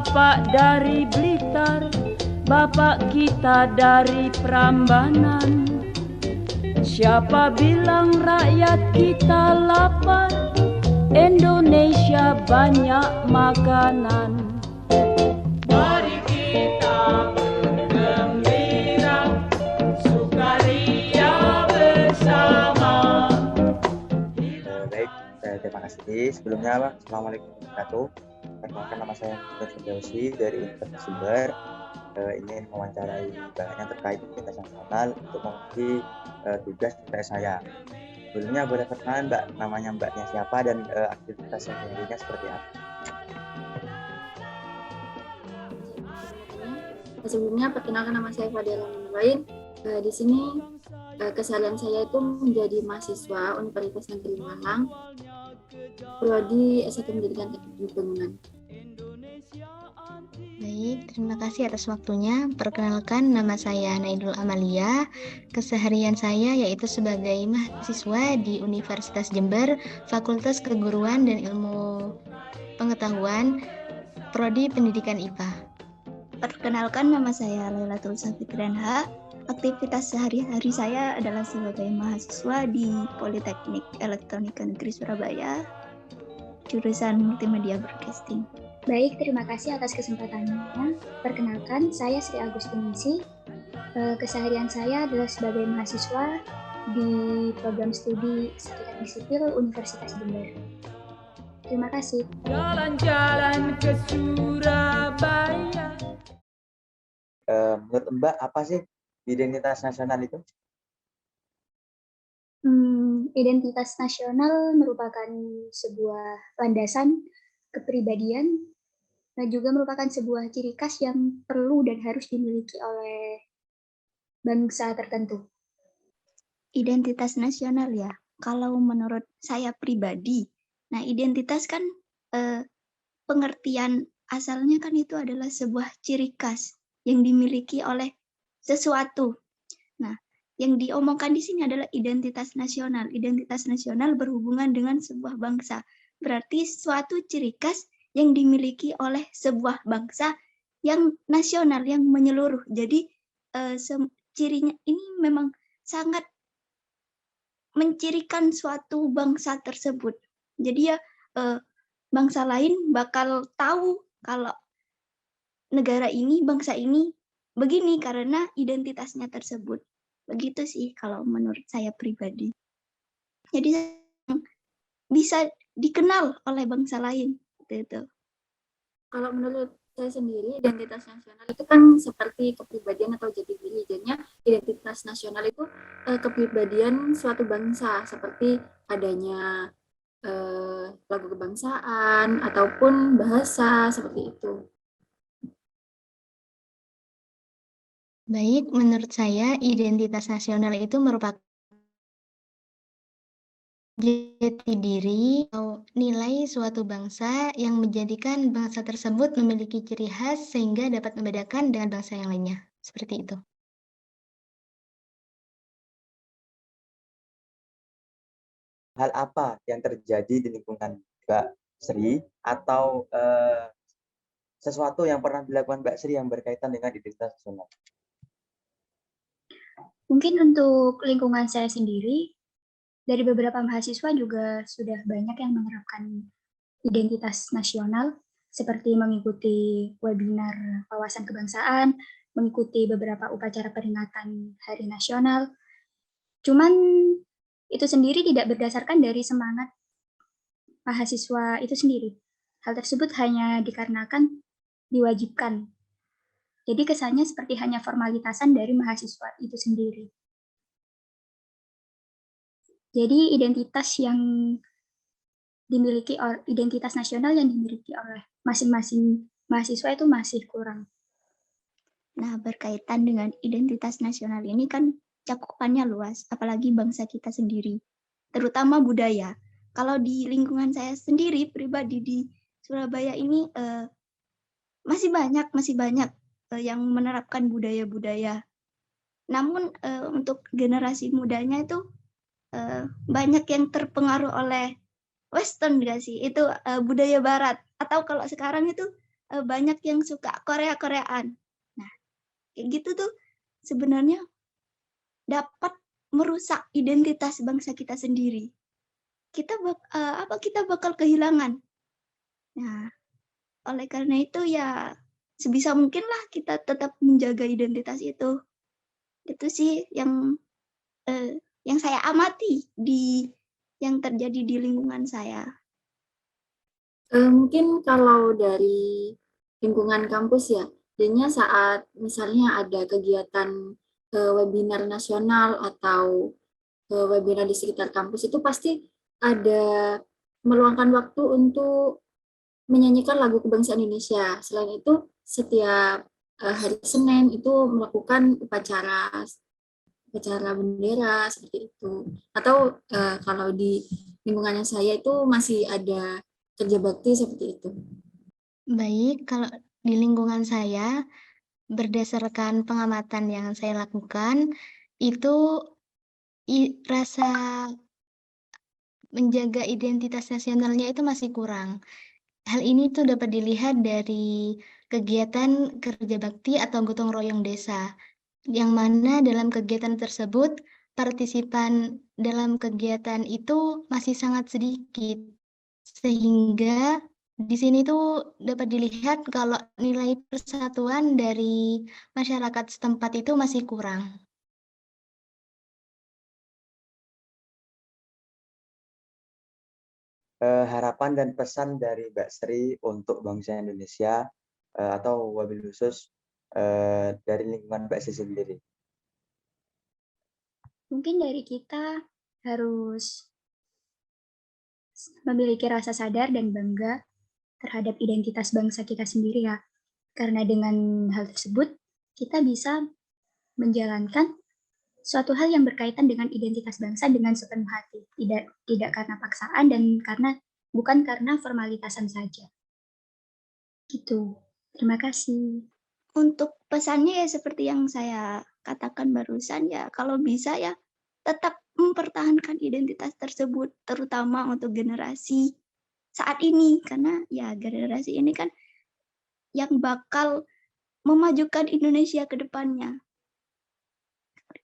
bapak dari Blitar, bapak kita dari Prambanan. Siapa bilang rakyat kita lapar? Indonesia banyak makanan. Mari kita bergembira, sukaria bersama. Baik, terima kasih. Sebelumnya, Assalamualaikum warahmatullahi wabarakatuh. Perkenalkan, nama saya Muhammad Firdausi dari Universitas Jember. Ingin mewawancarai bahannya terkait identitas nasional untuk memenuhi tugas TPS saya. Sebelumnya boleh perkenalan Mbak, namanya Mbaknya siapa dan aktivitas sehari-harinya seperti apa? Sebelumnya perkenalkan, nama saya Fadila Munawwain. Di sini keseharian saya itu menjadi mahasiswa Universitas Negeri Malang, prodi S1 Pendidikan Teknik Bangunan. Baik, terima kasih atas waktunya. Perkenalkan, nama saya Nailul Amalia. Keseharian saya yaitu sebagai mahasiswa di Universitas Jember, Fakultas Keguruan dan Ilmu Pengetahuan, prodi Pendidikan IPA. Perkenalkan, nama saya Lailatul Safitranha. Aktivitas sehari-hari saya adalah sebagai mahasiswa di Politeknik Elektronika Negeri Surabaya, jurusan Multimedia Broadcasting. Baik, terima kasih atas kesempatannya. Perkenalkan, saya Sri Agustiningsih. Keseharian saya adalah sebagai mahasiswa di program studi Teknik Sipil Universitas Jember. Terima kasih. Jalan-jalan ke Surabaya. Menurut Mbak, apa sih identitas nasional itu? Identitas nasional merupakan sebuah landasan kepribadian dan juga merupakan sebuah ciri khas yang perlu dan harus dimiliki oleh bangsa tertentu. Identitas nasional ya, kalau menurut saya pribadi, nah identitas kan pengertian asalnya kan itu adalah sebuah ciri khas yang dimiliki oleh sesuatu. Nah, yang diomongkan di sini adalah identitas nasional. Identitas nasional berhubungan dengan sebuah bangsa. Berarti suatu ciri khas yang dimiliki oleh sebuah bangsa yang nasional, yang menyeluruh. Jadi cirinya ini memang sangat mencirikan suatu bangsa tersebut. Jadi ya bangsa lain bakal tahu kalau negara ini, bangsa ini begini karena identitasnya tersebut. Begitu sih kalau menurut saya pribadi. Jadi bisa dikenal oleh bangsa lain. Gitu. Kalau menurut saya sendiri, identitas nasional itu kan seperti kepribadian atau jati diri. Jadinya identitas nasional itu kepribadian suatu bangsa, seperti adanya lagu kebangsaan ataupun bahasa, seperti itu. Baik, menurut saya identitas nasional itu merupakan jati diri atau nilai suatu bangsa yang menjadikan bangsa tersebut memiliki ciri khas sehingga dapat membedakan dengan bangsa yang lainnya. Seperti itu. Hal apa yang terjadi di lingkungan Mbak Sri atau sesuatu yang pernah dilakukan Mbak Sri yang berkaitan dengan identitas nasional? Mungkin untuk lingkungan saya sendiri, dari beberapa mahasiswa juga sudah banyak yang menerapkan identitas nasional, seperti mengikuti webinar wawasan kebangsaan, mengikuti beberapa upacara peringatan Hari Nasional. Cuman itu sendiri tidak berdasarkan dari semangat mahasiswa itu sendiri. Hal tersebut hanya dikarenakan diwajibkan. Jadi kesannya seperti hanya formalitasan dari mahasiswa itu sendiri. Jadi identitas nasional yang dimiliki oleh masing-masing mahasiswa itu masih kurang. Nah, berkaitan dengan identitas nasional ini kan cakupannya luas, apalagi bangsa kita sendiri, terutama budaya. Kalau di lingkungan saya sendiri pribadi di Surabaya ini masih banyak yang menerapkan budaya-budaya. Namun untuk generasi mudanya itu banyak yang terpengaruh oleh Western nggak sih? Itu budaya Barat. Atau kalau sekarang itu banyak yang suka Korea-Koreaan. Nah, kayak gitu tuh sebenarnya dapat merusak identitas bangsa kita sendiri. Kita bakal kehilangan. Nah, oleh karena itu ya sebisa mungkin lah kita tetap menjaga identitas itu. Itu sih yang saya amati yang terjadi di lingkungan saya. Mungkin kalau dari lingkungan kampus ya, jadinya saat misalnya ada kegiatan webinar nasional atau webinar di sekitar kampus itu pasti ada meluangkan waktu untuk menyanyikan lagu kebangsaan Indonesia. Selain itu, setiap hari Senin itu melakukan upacara bendera seperti itu. Atau kalau di lingkungannya saya itu masih ada kerja bakti seperti itu. Baik, kalau di lingkungan saya, berdasarkan pengamatan yang saya lakukan, itu rasa menjaga identitas nasionalnya itu masih kurang. Hal ini tuh dapat dilihat dari kegiatan kerja bakti atau gotong royong desa, yang mana dalam kegiatan tersebut, partisipan dalam kegiatan itu masih sangat sedikit. Sehingga di sini tuh dapat dilihat kalau nilai persatuan dari masyarakat setempat itu masih kurang. Harapan dan pesan dari Mbak Sri untuk bangsa Indonesia atau wabil khusus dari lingkungan Mbak Sri sendiri. Mungkin dari kita harus memiliki rasa sadar dan bangga terhadap identitas bangsa kita sendiri ya. Karena dengan hal tersebut, kita bisa menjalankan suatu hal yang berkaitan dengan identitas bangsa dengan sepenuh hati. Tidak karena paksaan dan bukan karena formalitasan saja. Gitu. Terima kasih. Untuk pesannya ya seperti yang saya katakan barusan ya, kalau bisa ya tetap mempertahankan identitas tersebut, terutama untuk generasi saat ini, karena ya generasi ini kan yang bakal memajukan Indonesia ke depannya.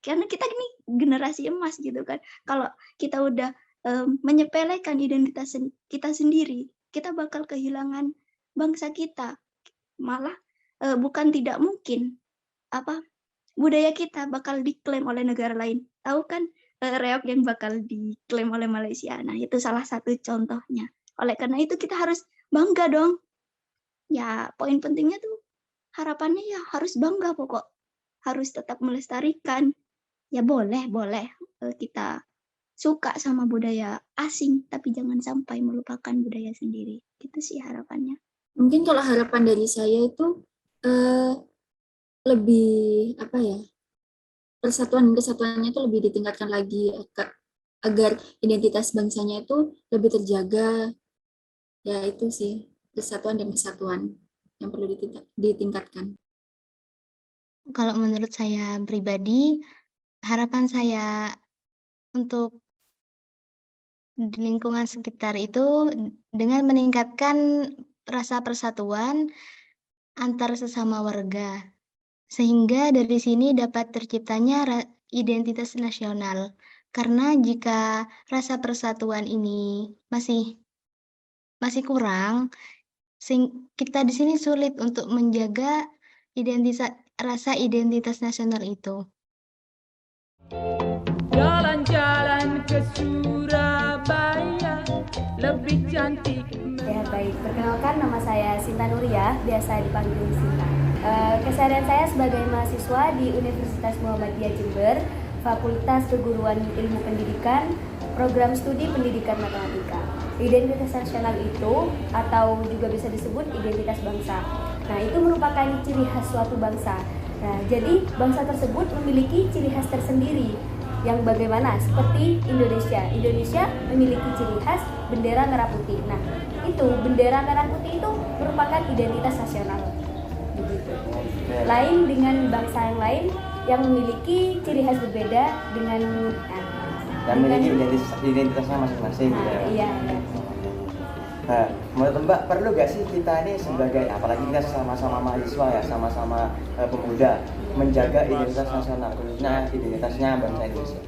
Karena kita ini generasi emas gitu kan. Kalau kita udah menyepelekan identitas kita sendiri, kita bakal kehilangan bangsa kita. Malah bukan tidak mungkin budaya kita bakal diklaim oleh negara lain. Tahu kan reok yang bakal diklaim oleh Malaysia. Nah, itu salah satu contohnya. Oleh karena itu kita harus bangga dong. Ya, poin pentingnya tuh harapannya ya harus bangga pokok. Harus tetap melestarikan. Ya boleh kita suka sama budaya asing, tapi jangan sampai melupakan budaya sendiri. Itu sih harapannya. Mungkin kalau harapan dari saya itu lebih kesatuannya itu lebih ditingkatkan lagi agar identitas bangsanya itu lebih terjaga. Ya itu sih, persatuan dan kesatuan yang perlu ditingkatkan. Kalau menurut saya pribadi, harapan saya untuk di lingkungan sekitar itu dengan meningkatkan rasa persatuan antar sesama warga. Sehingga dari sini dapat terciptanya identitas nasional. Karena jika rasa persatuan ini masih kurang, kita di sini sulit untuk menjaga rasa identitas nasional itu. Jalan-jalan ke Surabaya lebih cantik. Ya baik, perkenalkan nama saya Sinta Nuria, biasa dipanggil Sinta. Keseharian saya sebagai mahasiswa di Universitas Muhammadiyah Jember, Fakultas Keguruan Ilmu Pendidikan, Program Studi Pendidikan Matematika. Identitas nasional itu, atau juga bisa disebut identitas bangsa. Nah, itu merupakan ciri khas suatu bangsa. Nah, jadi bangsa tersebut memiliki ciri khas tersendiri. Yang bagaimana? Seperti Indonesia. Indonesia memiliki ciri khas bendera merah putih. Nah, itu bendera merah putih itu merupakan identitas nasional. Begitu. Lain dengan bangsa yang lain yang memiliki ciri khas berbeda dengan yang memiliki identitasnya masing-masing. Iya. Nah, menurut Mbak perlu gak sih kita ini sebagai, apalagi kita sama-sama mahasiswa ya, sama-sama pemuda, menjaga identitas nasional, khususnya identitasnya bangsa Indonesia?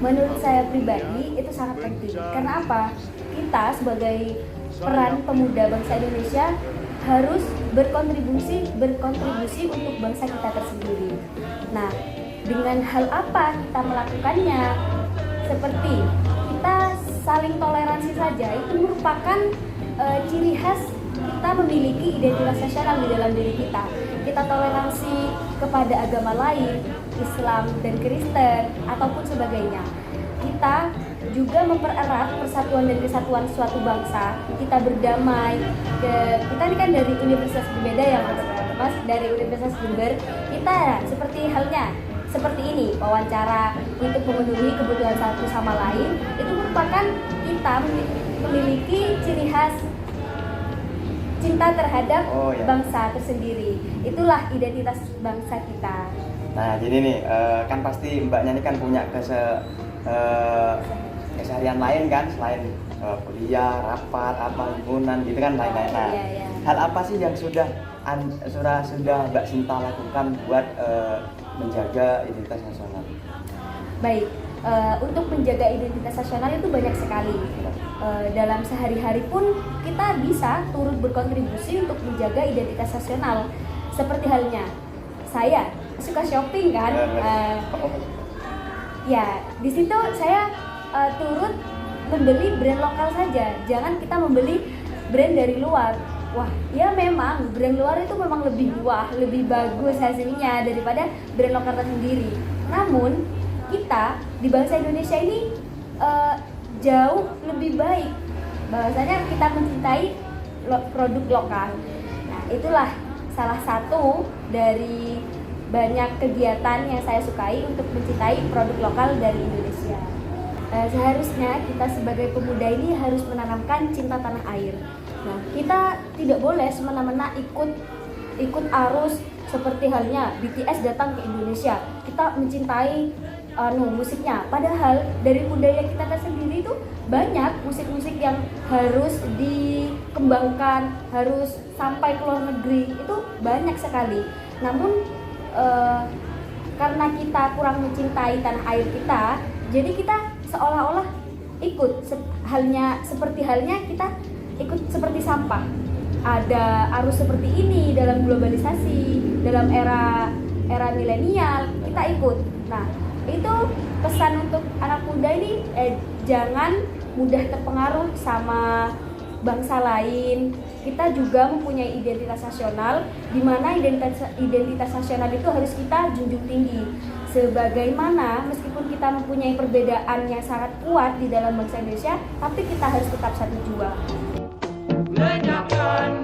Menurut saya pribadi itu sangat penting. Karena apa? Kita sebagai peran pemuda bangsa Indonesia harus berkontribusi untuk bangsa kita tersendiri. Nah, dengan hal apa kita melakukannya? Seperti kita saling toleransi saja, itu merupakan ciri khas kita memiliki identitas nasional di dalam diri kita. Kita toleransi kepada agama lain, Islam dan Kristen ataupun sebagainya. Kita juga mempererat persatuan dan kesatuan suatu bangsa. Kita berdamai. Kita ini kan dari universitas berbeda ya Mas, dari Universitas Jember. Kita seperti halnya seperti ini, wawancara untuk memenuhi kebutuhan satu sama lain, itu merupakan kita memiliki ciri khas cinta terhadap bangsa tersendiri. Itulah identitas bangsa kita. Nah, jadi nih kan pasti Mbaknya ini kan punya keseharian lain kan, selain kuliah, rapat, himpunan gitu kan lain-lain. Nah, iya. hal apa sih yang sudah Mbak Sinta lakukan buat menjaga identitas nasional? Baik, untuk menjaga identitas nasional itu banyak sekali. Dalam sehari-hari pun kita bisa turut berkontribusi untuk menjaga identitas nasional. Seperti halnya saya suka shopping kan, ya di situ saya turut membeli brand lokal saja. Jangan kita membeli brand dari luar. Wah, ya memang brand luar itu memang lebih lebih bagus hasilnya daripada brand lokal tersendiri. Namun kita di bangsa Indonesia ini jauh lebih baik. Bahwasanya kita mencintai produk lokal. Nah, itulah salah satu dari banyak kegiatan yang saya sukai untuk mencintai produk lokal dari Indonesia. Seharusnya kita sebagai pemuda ini harus menanamkan cinta tanah air. Nah, kita tidak boleh semena-mena ikut arus seperti halnya BTS datang ke Indonesia. Kita mencintai musiknya. Padahal dari budaya kita tersendiri itu banyak musik-musik yang harus dikembangkan, harus sampai ke luar negeri. Itu banyak sekali. Namun karena kita kurang mencintai tanah air kita, jadi kita seolah-olah ikut seperti halnya kita ikut seperti sampah. Ada arus seperti ini dalam globalisasi, dalam era milenial, kita ikut. Nah, itu pesan untuk anak muda ini, jangan mudah terpengaruh sama bangsa lain. Kita juga mempunyai identitas nasional, di mana identitas nasional itu harus kita junjung tinggi. Sebagaimana meskipun kita mempunyai perbedaan yang sangat kuat di dalam bangsa Indonesia, tapi kita harus tetap satu jua. Lenyapkan